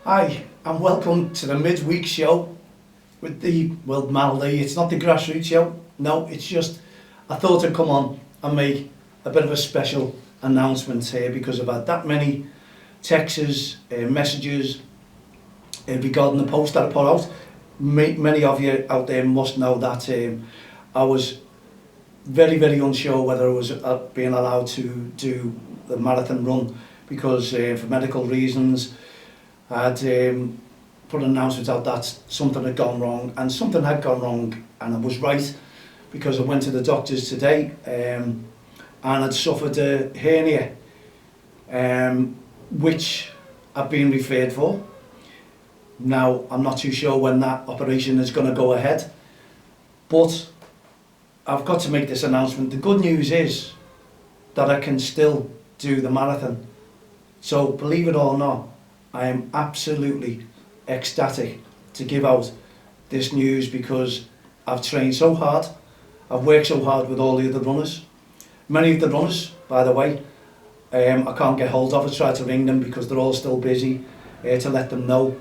Hi, and welcome to the midweek show with Melody. It's not the grassroots show, no, it's just, I thought I'd come on and make a bit of a special announcement here because I've had that many texts, messages regarding the post that I put out. Many of you out there must know that I was very unsure whether I was being allowed to do the marathon run because for medical reasons I'd put an announcement out that something had gone wrong, and something had gone wrong, and I was right because I went to the doctors today and I'd suffered a hernia which I've been referred for. Now I'm not too sure when that operation is going to go ahead, but I've got to make this announcement. The good news is that I can still do the marathon. So believe it or not, I am absolutely ecstatic to give out this news because I've trained so hard, I've worked so hard with all the other runners. Many of the runners, by the way, I can't get hold of. I tried to ring them because they're all still busy to let them know.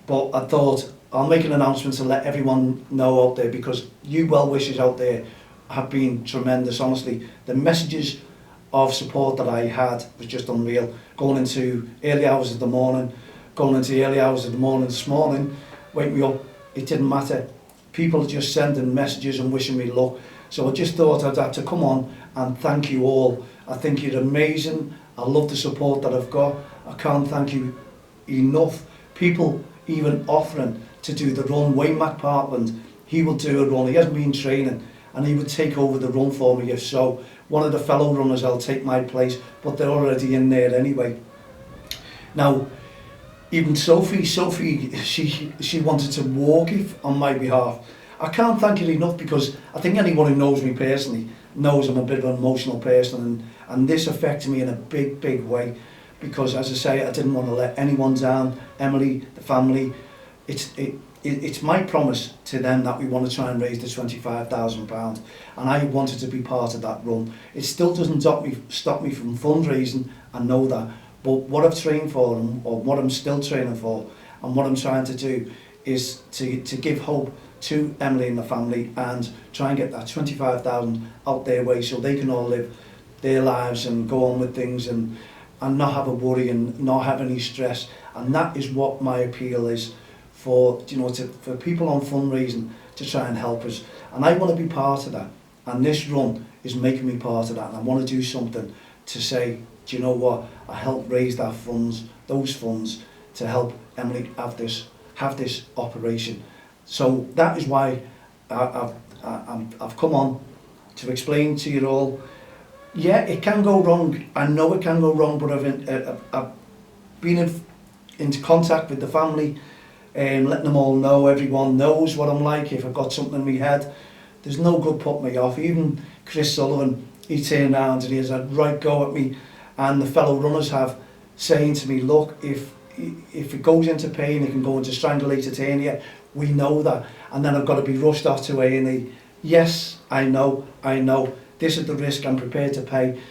But I thought I'll make an announcement to let everyone know out there because you well-wishers out there have been tremendous, honestly. The messages of support that I had was just unreal. Going into early hours of the morning, this morning, wake me up, it didn't matter. People are just sending messages and wishing me luck. So I just thought I'd have to come on and thank you all. I think you're amazing. I love the support that I've got. I can't thank you enough. People even offering to do the run. Wayne McPartland, he will do a run. He hasn't been training and he would take over the run for me if so. One of the fellow runners will take my place, but they're already in there anyway. Now, even Sophie, she wanted to walk it on my behalf. I can't thank her enough because I think anyone who knows me personally knows I'm a bit of an emotional person, and this affected me in a big way because, as I say, I didn't want to let anyone down. Emilie, the family, it's my promise to them that we want to try and raise the £25,000, and I wanted to be part of that run. It still doesn't stop me from fundraising, I know that, but what I've trained for, or what I'm still training for, and what I'm trying to do is to give hope to Emilie and the family and try and get that 25,000 out their way so they can all live their lives and go on with things and not have a worry and not have any stress. And that is what my appeal is for, for people on fundraising to try and help us. And I want to be part of that. And this run is making me part of that. And I want to do something to say, do you know what? I helped raise those funds to help Emilie have this operation. So that is why I've come on to explain to you all. Yeah, it can go wrong. I know it can go wrong, but I've been into contact with the family and letting them all know. Everyone knows what I'm like. If I've got something in my head, there's no good putting me off. Even Chris Sullivan, he turned around and he has a right go at me, and the fellow runners have saying to me, look, if it goes into pain, it can go into strangulated hernia. We know that, and then I've got to be rushed off to A&E. Yes, I know. This is the risk I'm prepared to pay,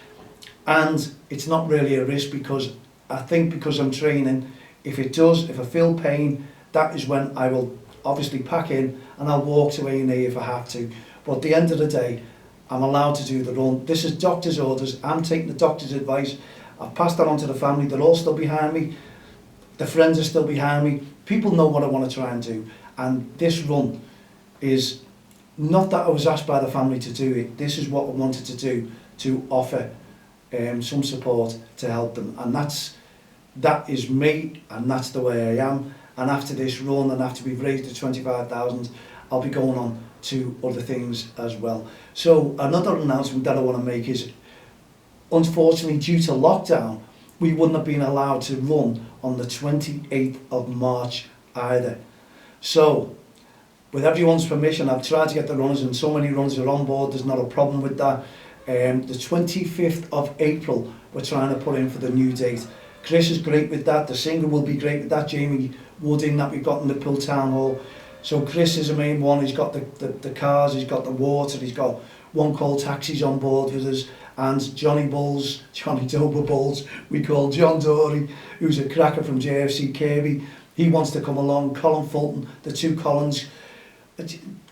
and it's not really a risk because I think because I'm training, if I feel pain, that is when I will obviously pack in and I'll walk to A&E if I have to. But at the end of the day, I'm allowed to do the run. This is doctor's orders. I'm taking the doctor's advice. I've passed that on to the family. They're all still behind me. The friends are still behind me. People know what I want to try and do. And this run is not that I was asked by the family to do it. This is what I wanted to do, to offer some support to help them. And that is me, and that's the way I am. And after this run, and after we've raised the 25,000, I'll be going on to other things as well. So another announcement that I want to make is, unfortunately, due to lockdown, we wouldn't have been allowed to run on the 28th of March either. So, with everyone's permission, I've tried to get the runners, and so many runners are on board, there's not a problem with that. The 25th of April, we're trying to put in for the new date. Chris is great with that, the singer will be great with that, Jamie Wooding that we've got in the Pool Town Hall. So Chris is the main one, he's got the cars, he's got the water, he's got One Call Taxi's on board with us, and Johnny Dober Bulls, we call John Dory, who's a cracker from JFC Kirby. He wants to come along. Colin Fulton, the two Collins,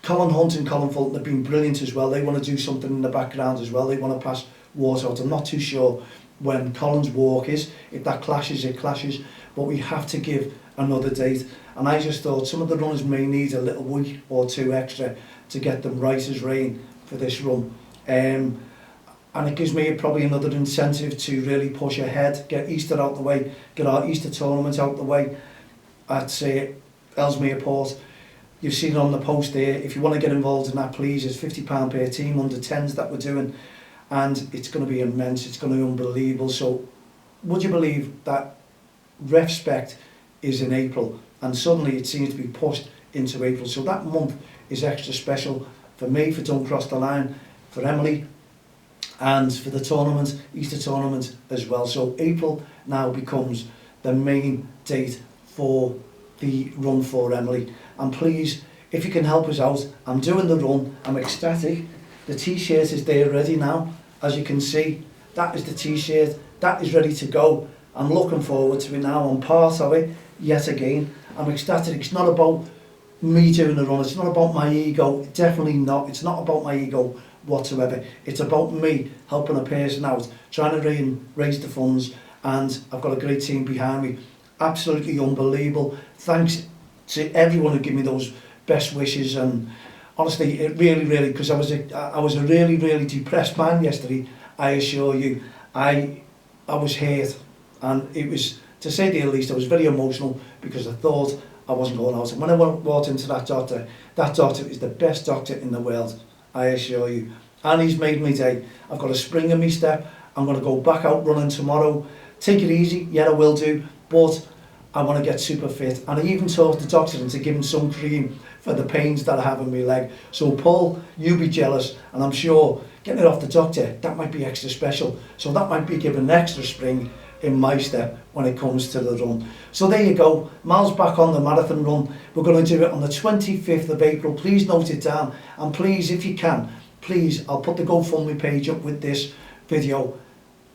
Colin Hunt and Colin Fulton have been brilliant as well. They want to do something in the background as well. They want to pass water out. I'm not too sure when Colin's walk is. If that clashes, it clashes. But we have to give another date. And I just thought some of the runners may need a little week or two extra to get them right as rain for this run. And it gives me probably another incentive to really push ahead, get Easter out the way, get our Easter tournament out the way at Ellesmere Port. You've seen it on the post there. If you want to get involved in that, please, it's £50 per team, under 10s that we're doing, and it's going to be immense, it's going to be unbelievable. So would you believe that Ref Spect is in April, and suddenly it seems to be pushed into April? So that month is extra special for me, for Don't Cross the Line, for Emilie, and for the tournament, Easter tournament as well. So April now becomes the main date for the run for Emilie. And please, if you can help us out, I'm doing the run, I'm ecstatic. The t-shirt is there ready now, as you can see. That is the t-shirt, that is ready to go. I'm looking forward to it now, I'm part of it yet again. I'm ecstatic. It's not about me doing the run, it's not about my ego, definitely not. It's not about my ego whatsoever. It's about me helping a person out, trying to raise the funds, and I've got a great team behind me. Absolutely unbelievable. Thanks to everyone who gave me those best wishes, and honestly, it really, because I was a really depressed man yesterday. I assure you, I was hurt, and it was, to say the least, I was very emotional because I thought I wasn't going out. And when I walked into that doctor is the best doctor in the world, I assure you. And he's made me day. I've got a spring in my step. I'm going to go back out running tomorrow. Take it easy, yeah, I will do, but I want to get super fit. And I even talked to the doctor into giving some cream for the pains that I have in my leg. So Paul, you be jealous, and I'm sure getting it off the doctor, that might be extra special. So that might be giving an extra spring in my step when it comes to the run. So there you go, Mal's back on the marathon run. We're going to do it on the 25th of April. Please note it down, and please, if you can, please, I'll put the GoFundMe page up with this video.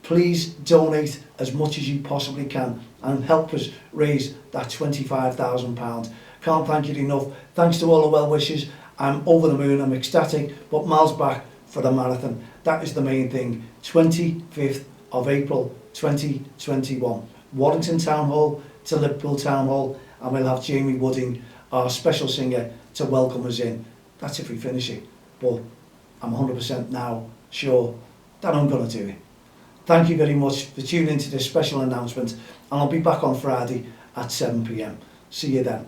Please donate as much as you possibly can and help us raise that £25,000. Can't thank you enough. Thanks to all the well wishes. I'm over the moon, I'm ecstatic, but Mal's back for the marathon. That is the main thing. 25th of April 2021. Warrington Town Hall to Liverpool Town Hall, and we'll have Jamie Wooding, our special singer, to welcome us in. That's if we finish it, but I'm 100% now sure that I'm going to do it. Thank you very much for tuning into this special announcement, and I'll be back on Friday at 7 p.m. See you then.